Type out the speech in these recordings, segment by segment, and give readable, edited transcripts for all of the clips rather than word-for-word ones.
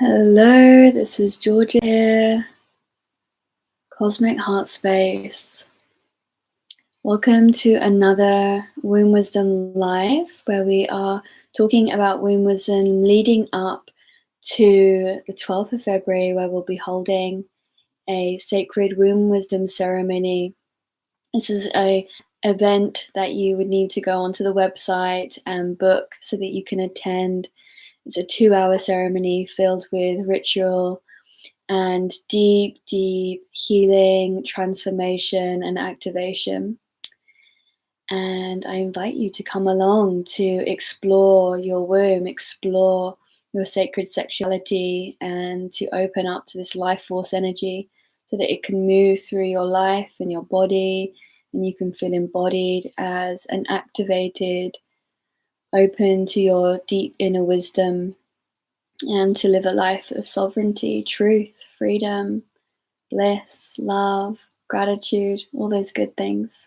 Hello, this is Georgia here, Cosmic Heart Space. Welcome to another Womb Wisdom Live, where we are talking about womb wisdom leading up to the 12th of February, where we'll be holding a sacred womb wisdom ceremony. This is an event that you would need to go onto the website and book so that you can attend. It's a 2-hour ceremony filled with ritual and deep healing, transformation, and activation. And I invite you to come along to explore your womb, explore your sacred sexuality, and to open up to this life force energy so that it can move through your life and your body, and you can feel embodied as an activated, open to your deep inner wisdom, and to live a life of sovereignty, truth, freedom, bliss, love, gratitude, all those good things.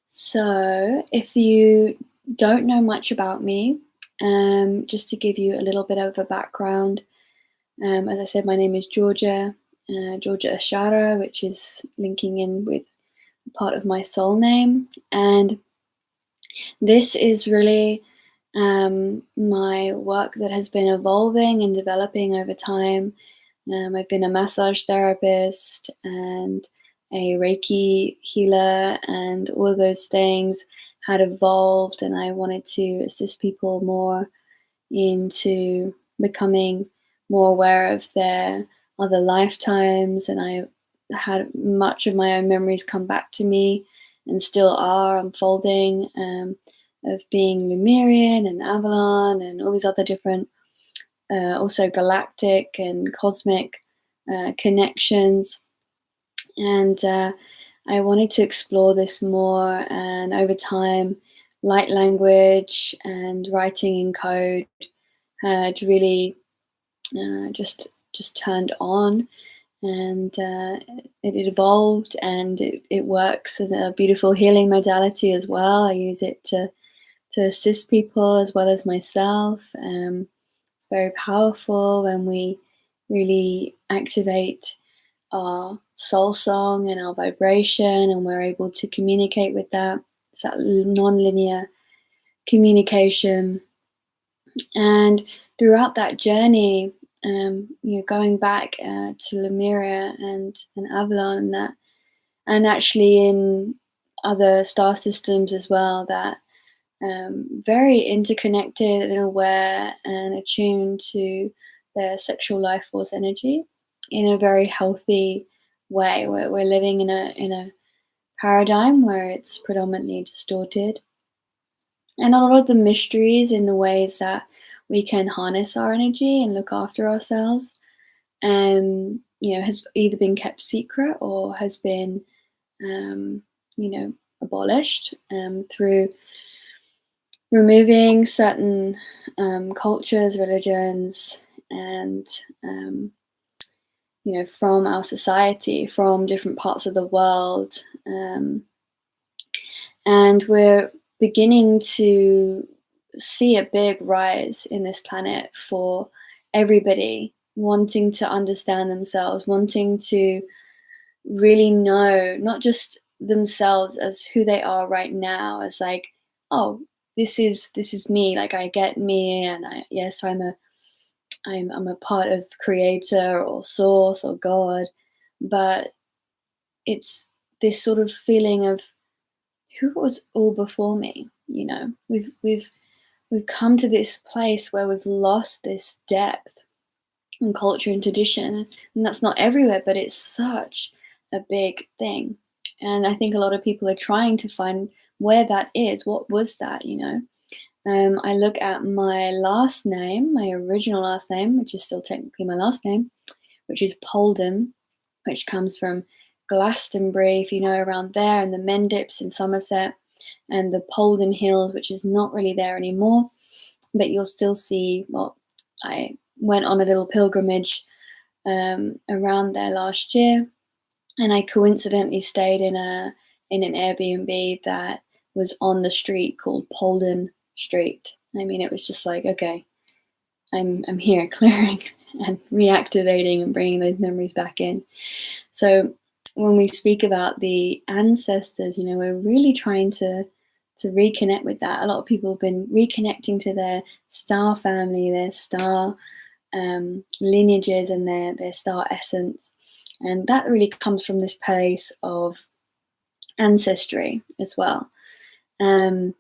So if you don't know much about me, just to give you a little bit of a background, as I said, my name is Georgia Ashara, which is linking in with part of my soul name. And this is really my work that has been evolving and developing over time. I've been a massage therapist and a Reiki healer, and all of those things had evolved, and I wanted to assist people more into becoming more aware of their other lifetimes. And I had much of my own memories come back to me and still are unfolding, of being Lemurian and Avalon and all these other different, also galactic and cosmic connections. And I wanted to explore this more, and over time, light language and writing in code had really just turned on, and it evolved, and it works as a beautiful healing modality as well. I use it to assist people as well as myself. It's very powerful when we really activate our soul song and our vibration, and we're able to communicate with that. It's that non-linear communication. And throughout that journey, going back to Lemuria and Avalon, and actually in other star systems as well, that very interconnected and aware and attuned to their sexual life force energy in a very healthy way. We're living in a paradigm where it's predominantly distorted, and a lot of the mysteries in the ways that we can harness our energy and look after ourselves, has either been kept secret or has been, abolished through removing certain cultures, religions, and from our society, from different parts of the world, and we're beginning to see a big rise in this planet for everybody wanting to understand themselves, wanting to really know not just themselves as who they are right now, as like, oh, this is me, like I get me, and I'm a part of creator or source or God, but it's this sort of feeling of who was all before me. We've come to this place where we've lost this depth and culture and tradition, and that's not everywhere, but it's such a big thing. And I think a lot of people are trying to find where that is. What was that? I look at my last name, my original last name, which is still technically my last name, which is Polden, which comes from Glastonbury, if you know, around there, and the Mendips in Somerset, and the Polden Hills, which is not really there anymore, but you'll still see. Well, I went on a little pilgrimage around there last year, and I coincidentally stayed in an Airbnb that was on the street called Polden Street. I mean, it was just like, okay, I'm here clearing and reactivating and bringing those memories back in. So when we speak about the ancestors, we're really trying to reconnect with that. A lot of people have been reconnecting to their star family, their star lineages, and their star essence, and that really comes from this place of ancestry as well. Um,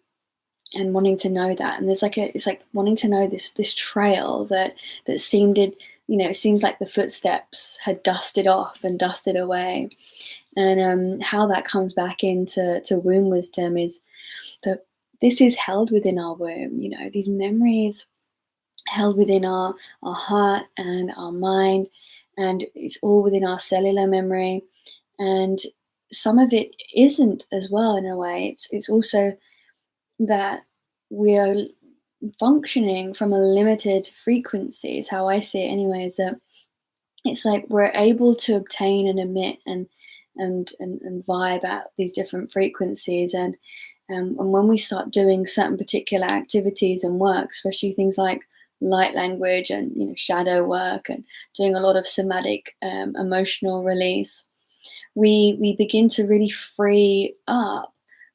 and wanting to know that, and it's like wanting to know this trail that seems like the footsteps had dusted off and dusted away. And how that comes back into womb wisdom is that this is held within our womb. These memories held within our heart and our mind, and it's all within our cellular memory. And some of it isn't as well, in a way. It's also that we're functioning from a limited frequency, is how I see it anyway. Is that it's like we're able to obtain and emit and vibe at these different frequencies, and when we start doing certain particular activities and work, especially things like light language and shadow work, and doing a lot of somatic emotional release, we begin to really free up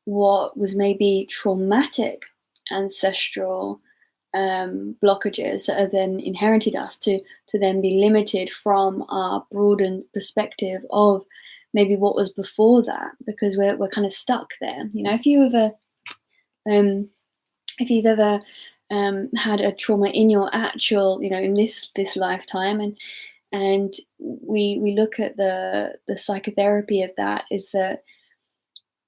what was maybe traumatic ancestral blockages that are then inherited us to then be limited from our broadened perspective of maybe what was before that, because we're kind of stuck there. Um, if you've ever had a trauma in your actual, in this lifetime, and we look at the psychotherapy of that, is that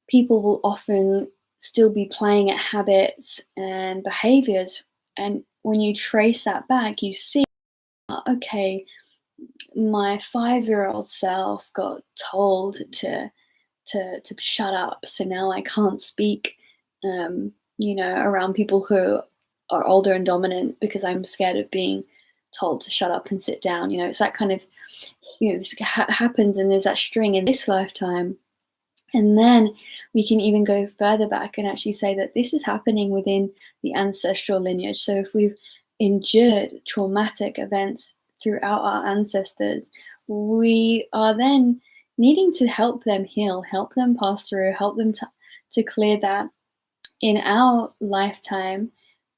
people will often still be playing at habits and behaviors, and when you trace that back, you see, okay, my 5-year-old self got told to shut up, so now I can't speak around people who are older and dominant because I'm scared of being told to shut up and sit down. It's that kind of, this happens, and there's that string in this lifetime. And then we can even go further back and actually say that this is happening within the ancestral lineage. So if we've endured traumatic events throughout our ancestors, we are then needing to help them heal, help them pass through, help them to clear that in our lifetime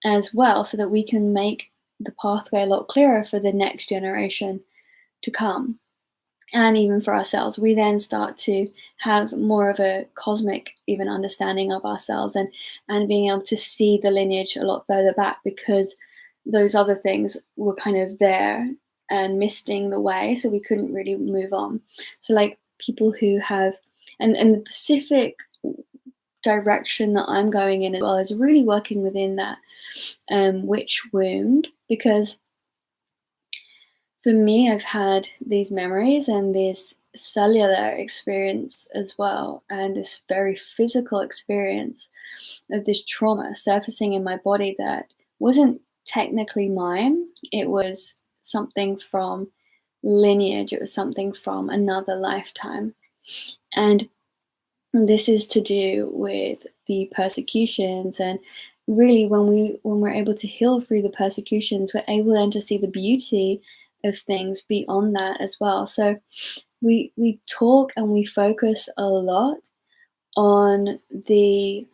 as well, so that we can make the pathway a lot clearer for the next generation to come. And even for ourselves, we then start to have more of a cosmic even understanding of ourselves, and being able to see the lineage a lot further back, because those other things were kind of there and misting the way, so we couldn't really move on. So like people who have, and the specific direction that I'm going in as well is really working within that witch wound, because for me, I've had these memories and this cellular experience as well, and this very physical experience of this trauma surfacing in my body that wasn't technically mine. It was something from lineage, it was something from another lifetime. And this is to do with the persecutions, and really when we're able to heal through the persecutions, we're able then to see the beauty of things beyond that as well. So we talk and we focus a lot on the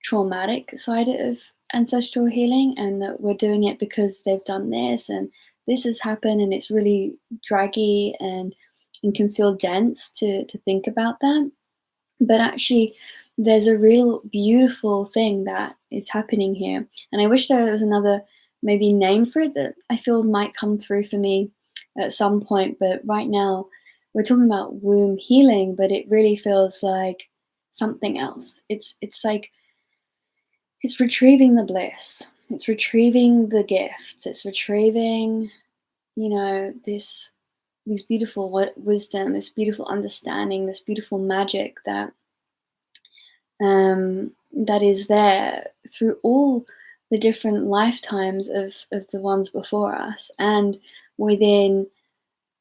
traumatic side of ancestral healing, and that we're doing it because they've done this and this has happened, and it's really draggy and can feel dense to think about that. But actually, there's a real beautiful thing that is happening here. And I wish there was another maybe name for it that I feel might come through for me at some point. But right now, we're talking about womb healing, but it really feels like something else. It's like it's retrieving the bliss. It's retrieving the gifts. It's retrieving, these beautiful wisdom, this beautiful understanding, this beautiful magic that is there through all the different lifetimes of the ones before us, and within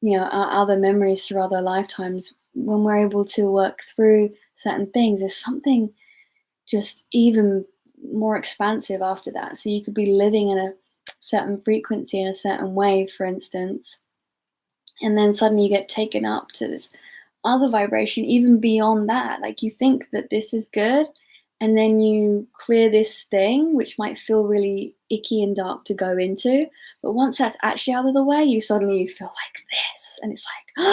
our other memories through other lifetimes. When we're able to work through certain things, there's something just even more expansive after that. So you could be living in certain frequency in a certain way, for instance, and then suddenly you get taken up to this other vibration even beyond that. Like, you think that this is good, and then you clear this thing which might feel really icky and dark to go into, but once that's actually out of the way, you suddenly feel like this, and it's like,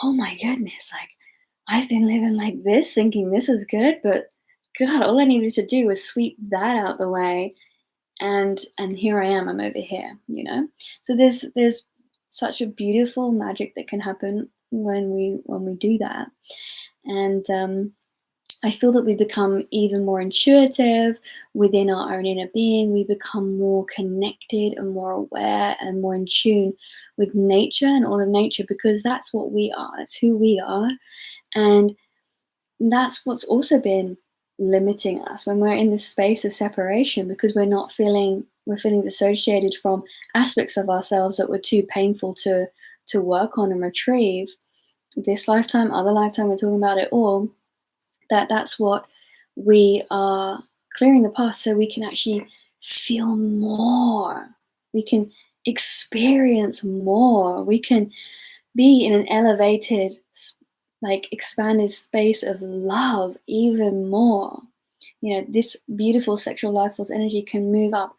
oh my goodness, like, I've been living like this thinking this is good, but god, all I needed to do was sweep that out the way, and here I am, I'm over here, you know? So there's such a beautiful magic that can happen when we do that. And I feel that we become even more intuitive within our own inner being. We become more connected and more aware and more in tune with nature and all of nature, because that's what we are. That's who we are. And that's what's also been limiting us when we're in this space of separation, because we're feeling dissociated from aspects of ourselves that were too painful to work on and retrieve. This lifetime, other lifetime, we're talking about it all. That's what we are clearing the path, so we can actually feel more. We can experience more. We can be in an elevated, like, expanded space of love even more. You know, this beautiful sexual life force energy can move up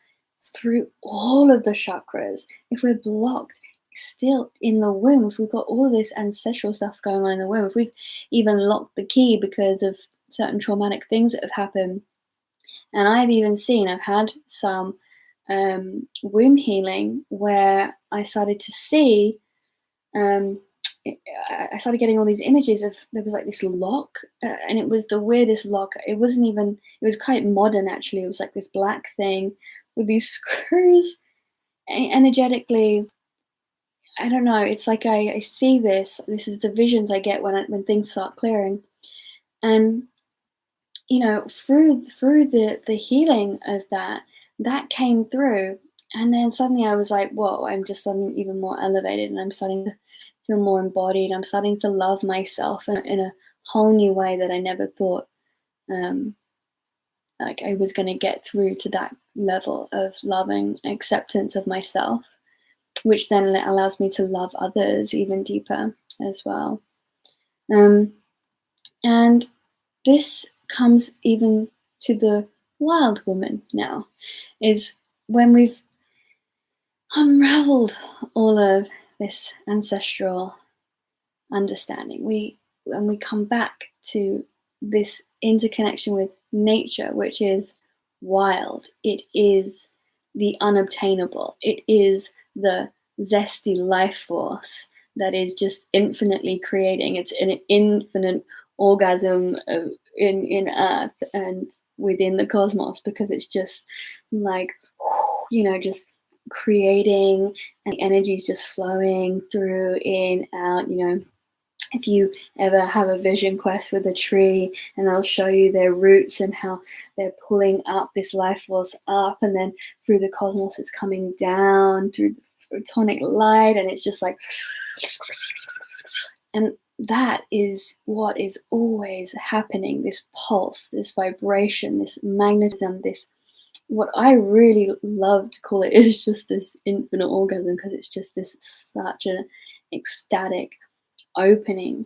through all of the chakras. If we're blocked still in the womb, if we've got all of this ancestral stuff going on in the womb, if we've even locked the key because of certain traumatic things that have happened. And I've had some womb healing where I started to see, I started getting all these images of, there was like this lock, and it was the weirdest lock. It was quite modern actually. It was like this black thing with these screws. Energetically, I don't know. It's like I see this. This is the visions I get when things start clearing, and you know, through the healing of that came through, and then suddenly I was like, whoa! I'm just suddenly even more elevated, and I'm starting to feel more embodied. I'm starting to love myself in a whole new way that I never thought like I was going to get through to that level of loving acceptance of myself, which then allows me to love others even deeper as well. And this comes even to the wild woman now, is when we've unraveled all of this ancestral understanding, when we come back to this interconnection with nature, which is wild. It is the unobtainable. It is the zesty life force that is just infinitely creating. It's an infinite orgasm in Earth and within the cosmos, because it's just like, you know, just creating, and the energy is just flowing through, in, out, you know. If you ever have a vision quest with a tree, and they'll show you their roots and how they're pulling up this life force up, and then through the cosmos it's coming down through the photonic light, and it's just like, and that is what is always happening, this pulse, this vibration, this magnetism, this, what I really love to call it is just this infinite orgasm, because it's just this such an ecstatic opening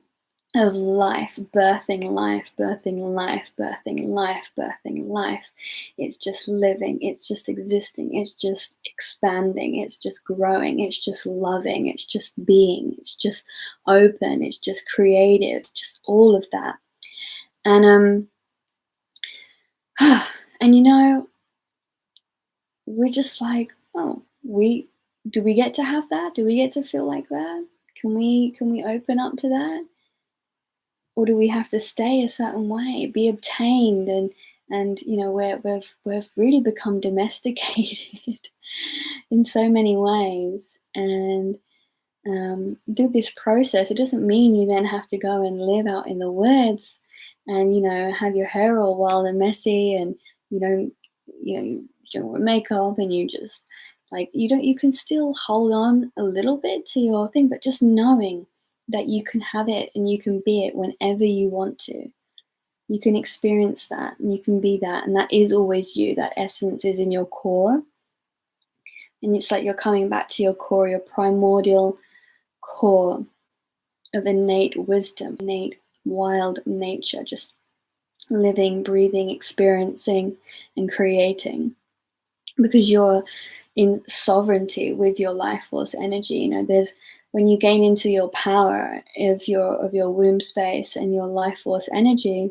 of life, birthing life, birthing life, birthing life, birthing life. It's just living, it's just existing, it's just expanding, it's just growing, it's just loving, it's just being, it's just open, it's just creative, it's just all of that. And and you know, we're just like, oh, do we get to have that? Do we get to feel like that? Can we open up to that? Or do we have to stay a certain way, be obtained, and you know, we've really become domesticated in so many ways. And do this process, it doesn't mean you then have to go and live out in the woods and, you know, have your hair all wild and messy, and you don't wear makeup, and you just like, you can still hold on a little bit to your thing, but just knowing that you can have it and you can be it whenever you want to. You can experience that and you can be that, and that is always you. That essence is in your core. And it's like you're coming back to your core, your primordial core of innate wisdom, innate wild nature, just living, breathing, experiencing, and creating. Because you're in sovereignty with your life force energy. You know, there's when you gain into your power of your womb space and your life force energy,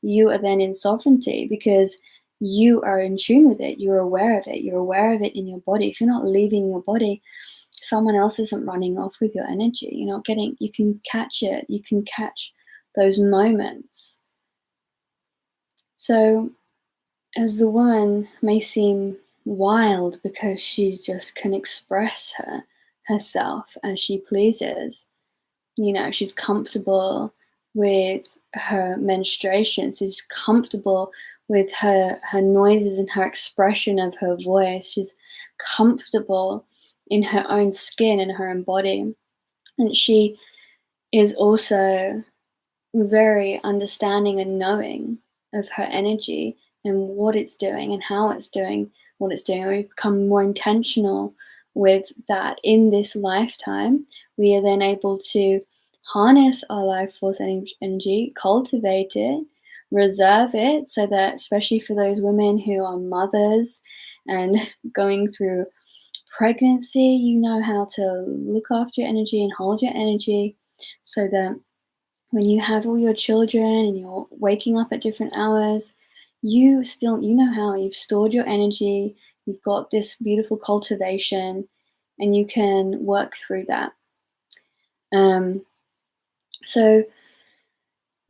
you are then in sovereignty because you are in tune with it. You're aware of it. You're aware of it in your body. If you're not leaving your body, someone else isn't running off with your energy. You're not getting, you can catch it. You can catch those moments. So as the woman may seem wild because she just can express herself as she pleases. You know, she's comfortable with her menstruation. She's comfortable with her noises and her expression of her voice. She's comfortable in her own skin and her own body. And she is also very understanding and knowing of her energy and what it's doing and how it's doing what it's doing. We become more intentional with that in this lifetime. We are then able to harness our life force energy, cultivate it, reserve it, so that especially for those women who are mothers and going through pregnancy, you know how to look after your energy and hold your energy so that when you have all your children and you're waking up at different hours, you know how you've stored your energy, you've got this beautiful cultivation, and you can work through that. So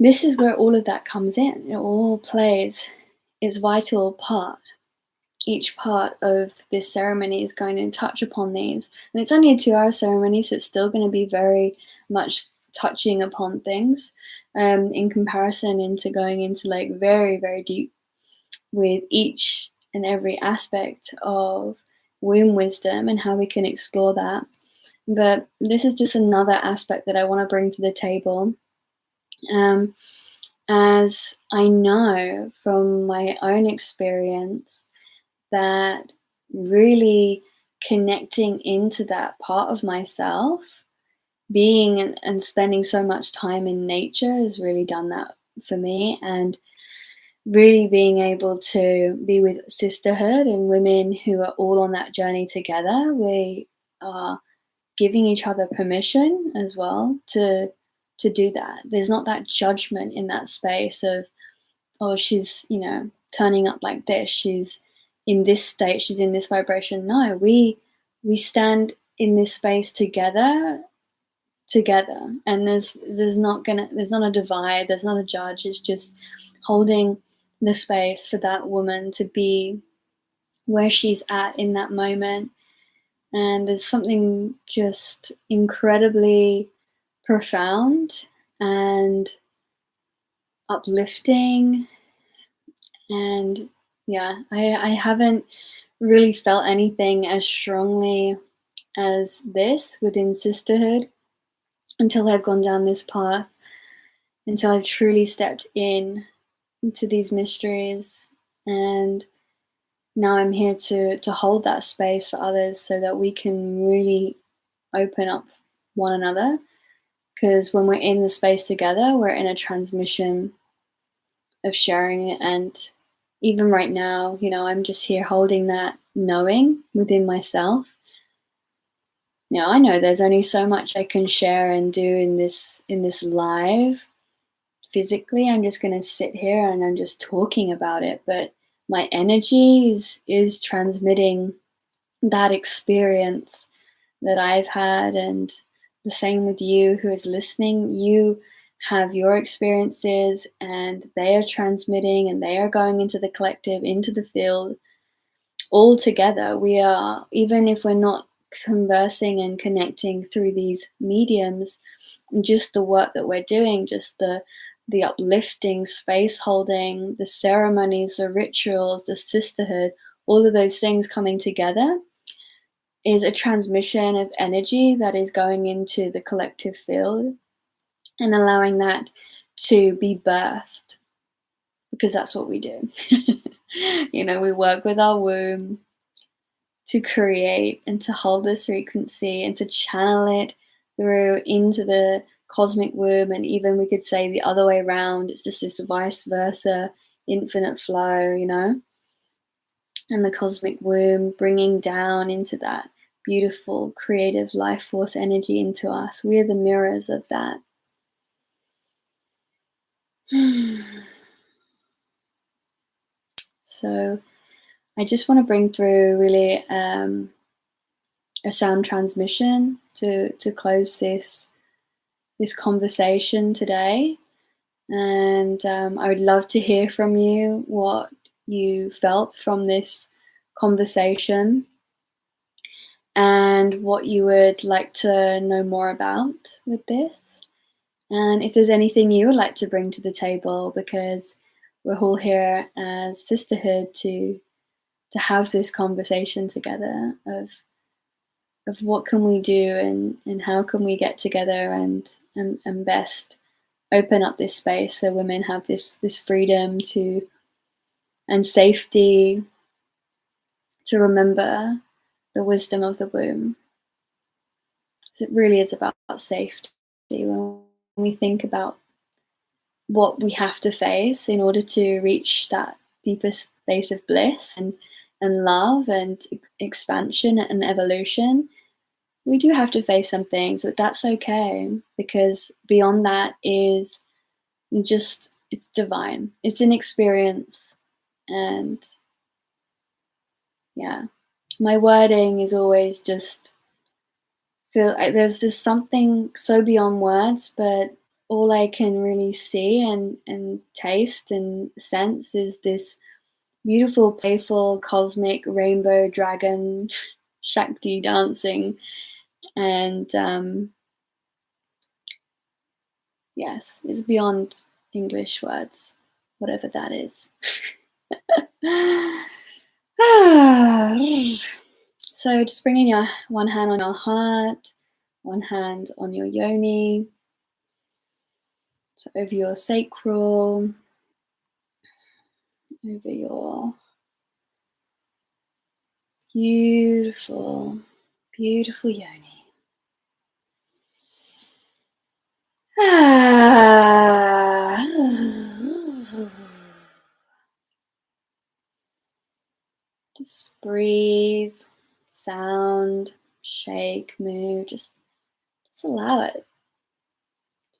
this is where all of that comes in. It all plays its vital part. Each part of this ceremony is going to touch upon these. And it's only a 2-hour ceremony, so it's still going to be very much touching upon things in comparison into going into like very, very deep with each and every aspect of womb wisdom and how we can explore that. But this is just another aspect that I want to bring to the table. As I know from my own experience that really connecting into that part of myself, being and spending so much time in nature has really done that for me. And really being able to be with sisterhood and women who are all on that journey together. We are giving each other permission as well to do that. There's not that judgment in that space of, oh, she's, you know, turning up like this, she's in this state, she's in this vibration. No, we stand in this space together, and there's not a divide, there's not a judge. It's just holding the space for that woman to be where she's at in that moment. And there's something just incredibly profound and uplifting. And yeah, I haven't really felt anything as strongly as this within sisterhood until I've gone down this path, until I've truly stepped into these mysteries. And now I'm here to hold that space for others so that we can really open up one another. Because when we're in the space together, we're in a transmission of sharing it. And even right now, you know, I'm just here holding that knowing within myself. You know, I know there's only so much I can share and do in this live. Physically, I'm just going to sit here and I'm just talking about it, but my energy is transmitting that experience that I've had. And the same with you who is listening. You have your experiences and they are transmitting and they are going into the collective, into the field. All together, we are, even if we're not conversing and connecting through these mediums, just the work that we're doing, just the uplifting, space holding, the ceremonies, the rituals, the sisterhood, all of those things coming together is a transmission of energy that is going into the collective field and allowing that to be birthed, because that's what we do. You know, we work with our womb to create and to hold this frequency and to channel it through into the cosmic womb. And even we could say the other way around, it's just this vice versa infinite flow, and the cosmic womb bringing down into that beautiful creative life force energy into us. We are the mirrors of that. So I just want to bring through really a sound transmission to close this conversation today. And I would love to hear from you what you felt from this conversation and what you would like to know more about with this. And if there's anything you would like to bring to the table, because we're all here as sisterhood to have this conversation together of what can we do and how can we get together and best open up this space so women have this freedom to and safety to remember the wisdom of the womb. It really is about safety. When we think about what we have to face in order to reach that deepest space of bliss and love and expansion and evolution, we do have to face some things, but that's okay, because beyond that is it's divine. It's an experience. And yeah, my wording is always just feel like there's just something so beyond words, but all I can really see and taste and sense is this beautiful, playful, cosmic rainbow dragon Shakti dancing. And yes, it's beyond English words, whatever that is. So just bringing your one hand on your heart, one hand on your yoni, so over your sacral, over your beautiful, beautiful yoni. Just breathe, sound, shake, move, just allow it.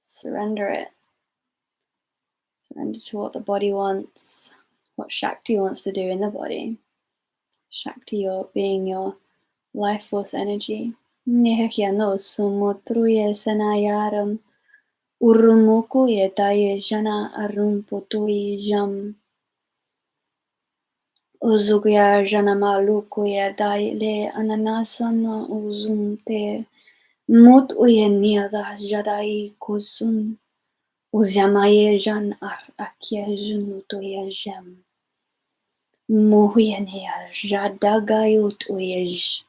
Surrender it. Surrender to what the body wants, what Shakti wants to do in the body. Shakti being your life force energy. Nehekya sumotruye sanayaram urumukuye taye jana arumpotui jam. Uzugya janamalukuye daile ananasana uzumte mut uye niada jadai kuzun uzamaye jan ar akye junutoye jam. Muhyenher jadagayut uyej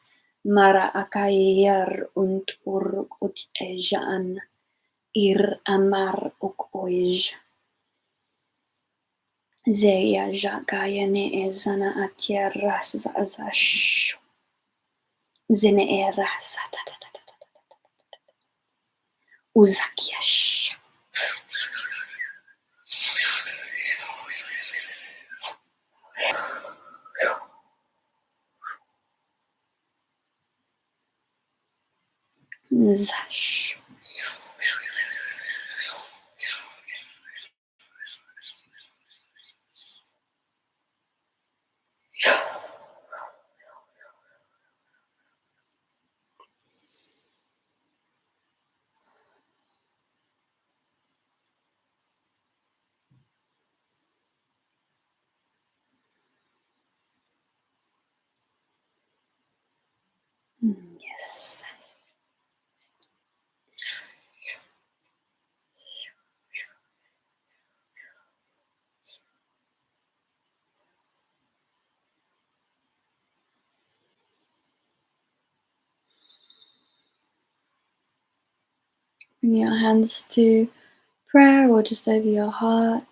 mara akayar und uruk ut ejan ir amar uk uyej. Zeya jagayane ezana atya ras zazash. Zene e ras uzakyash. Zash. Yes. Bring your hands to prayer or just over your heart.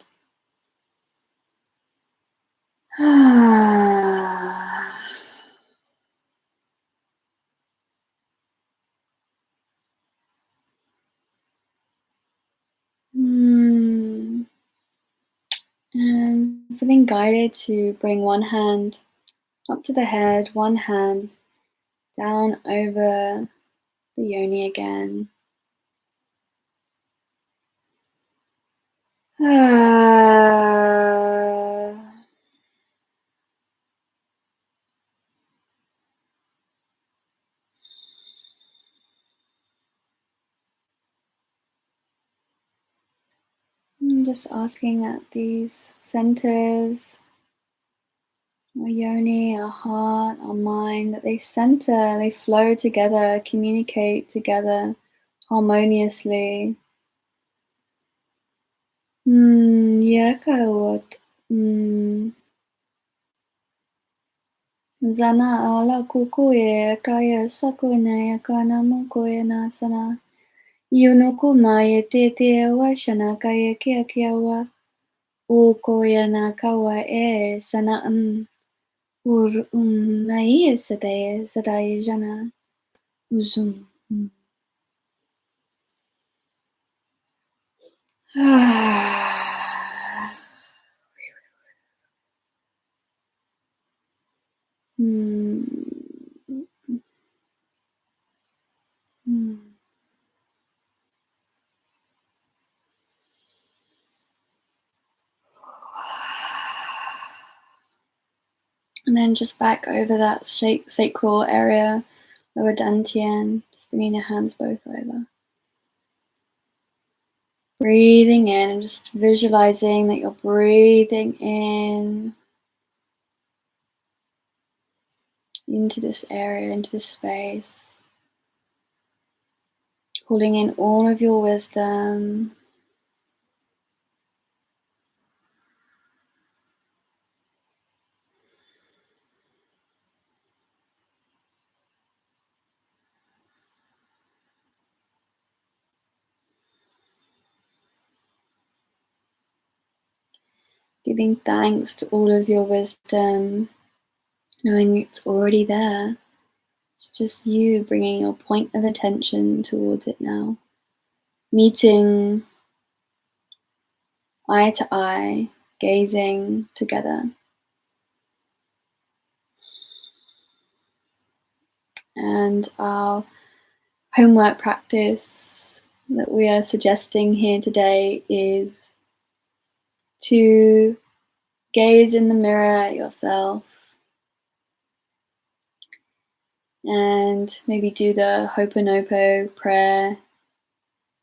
feeling guided to bring one hand up to the head, one hand down over the yoni again. I'm just asking that these centers, our yoni, our heart, our mind, that they center, they flow together, communicate together harmoniously. Yakawat. Zana ala kukuye kaya sakunaya kana mukoye nasana. Yunukumaye tete washana kaya kia kia wa. Ukoya nakawa sana ur mai sadaye jana uzum. And then just back over that sacral area, lower dantian, just bringing your hands both over. Breathing in and just visualizing that you're breathing in into this area, into this space. Calling in all of your wisdom. Giving thanks to all of your wisdom, knowing it's already there. It's just you bringing your point of attention towards it now. Meeting eye to eye, gazing together. And our homework practice that we are suggesting here today is to gaze in the mirror at yourself and maybe do the Ho'oponopo prayer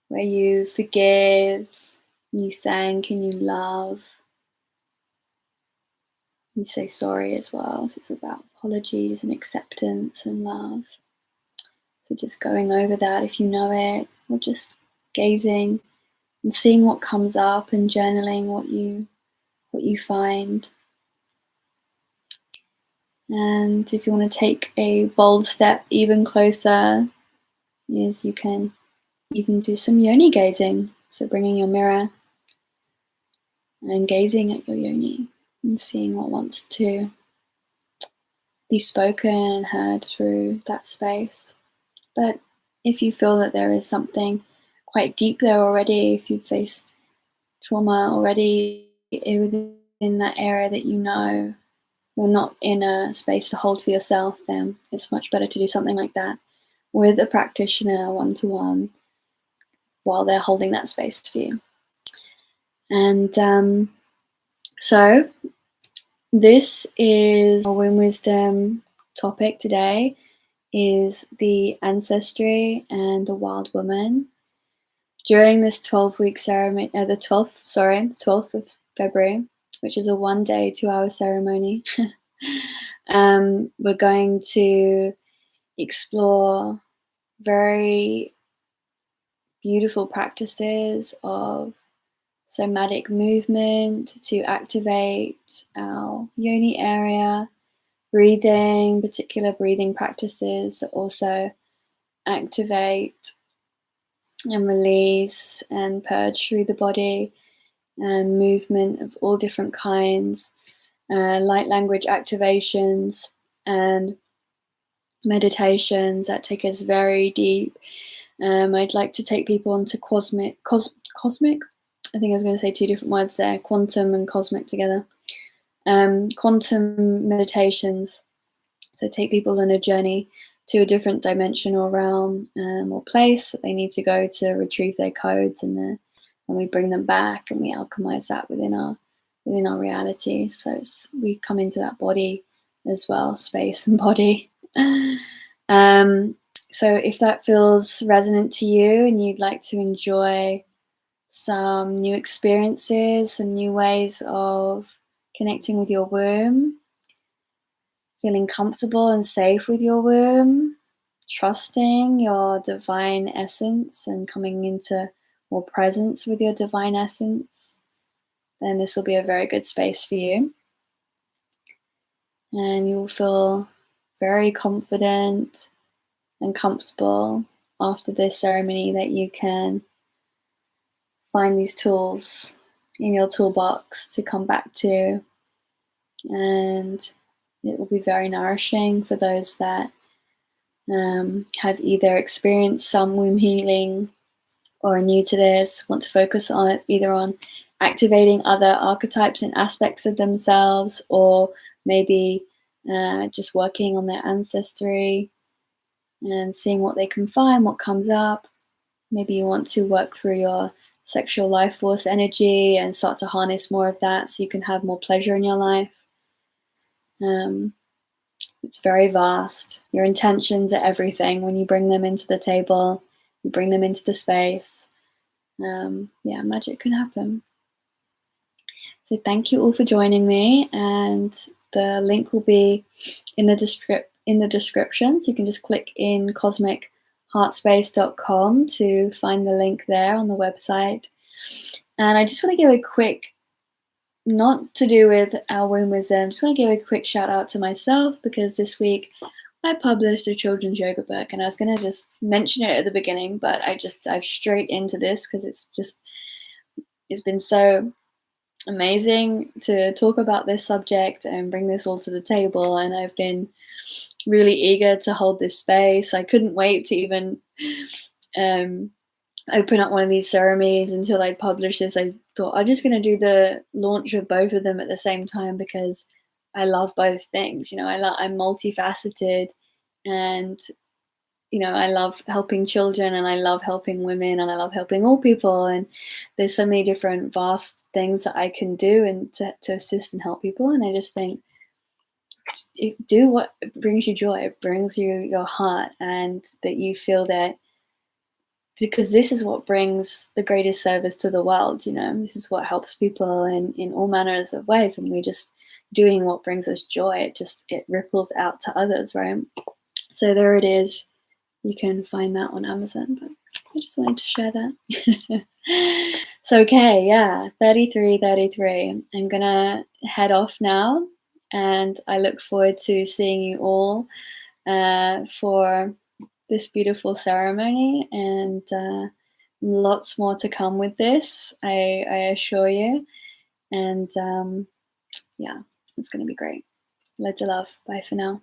where you forgive, you thank, and you love. You say sorry as well, so it's about apologies and acceptance and love. So just going over that if you know it, or just gazing and seeing what comes up and journaling what you find. And if you want to take a bold step even closer, is you can even do some yoni gazing. So bringing your mirror and gazing at your yoni and seeing what wants to be spoken and heard through that space. But if you feel that there is something quite deep there already, if you've faced trauma already within that area that you know you're not in a space to hold for yourself, then it's much better to do something like that with a practitioner one-to-one while they're holding that space for you. And so this is our Womb Wisdom topic today, is the ancestry and the wild woman. During this 12-week ceremony, the 12th of February, which is a 1-day, 2-hour ceremony, we're going to explore very beautiful practices of somatic movement to activate our yoni area, breathing, particular breathing practices that also activate and release and purge through the body, and movement of all different kinds, light language activations and meditations that take us very deep. I'd like to take people onto cosmic. I think I was going to say two different words there, quantum and cosmic together. quantum meditations. So take people on a journey to a different dimension or realm or place that they need to go to retrieve their codes, and we bring them back and we alchemize that within our reality. So we come into that body as well, space and body. So if that feels resonant to you and you'd like to enjoy some new experiences, some new ways of connecting with your womb, feeling comfortable and safe with your womb, trusting your divine essence and coming into more presence with your divine essence, then this will be a very good space for you. And you'll feel very confident and comfortable after this ceremony that you can find these tools in your toolbox to come back to, and it will be very nourishing for those that have either experienced some womb healing or are new to this, want to focus on either on activating other archetypes and aspects of themselves, or maybe just working on their ancestry and seeing what they can find, what comes up. Maybe you want to work through your sexual life force energy and start to harness more of that so you can have more pleasure in your life. It's very vast. Your intentions are everything. When you bring them into the table, you bring them into the space, magic can happen. So thank you all for joining me, and the link will be in the description. So you can just click in cosmicheartspace.com to find the link there on the website. And I just want to give a quick, not to do with our womb wisdom, just want to give a quick shout out to myself, because this week I published a children's yoga book, and I was going to just mention it at the beginning, but I just dive straight into this because it's been so amazing to talk about this subject and bring this all to the table, and I've been really eager to hold this space. I couldn't wait to even open up one of these ceremonies until I published this. I thought I'm just going to do the launch of both of them at the same time because I love both things. I'm multifaceted, and I love helping children, and I love helping women, and I love helping all people. And there's so many different vast things that I can do and to assist and help people. And I just think, do what brings you joy, it brings you your heart, and that you feel that, because this is what brings the greatest service to the world. This is what helps people in all manners of ways. When we're just doing what brings us joy, it ripples out to others, right? So there it is. You can find that on Amazon, but I just wanted to share that. So, okay, yeah, 33. I'm gonna head off now, and I look forward to seeing you all for this beautiful ceremony, and lots more to come with this, I assure you. And it's gonna be great. Loads of love. Bye for now.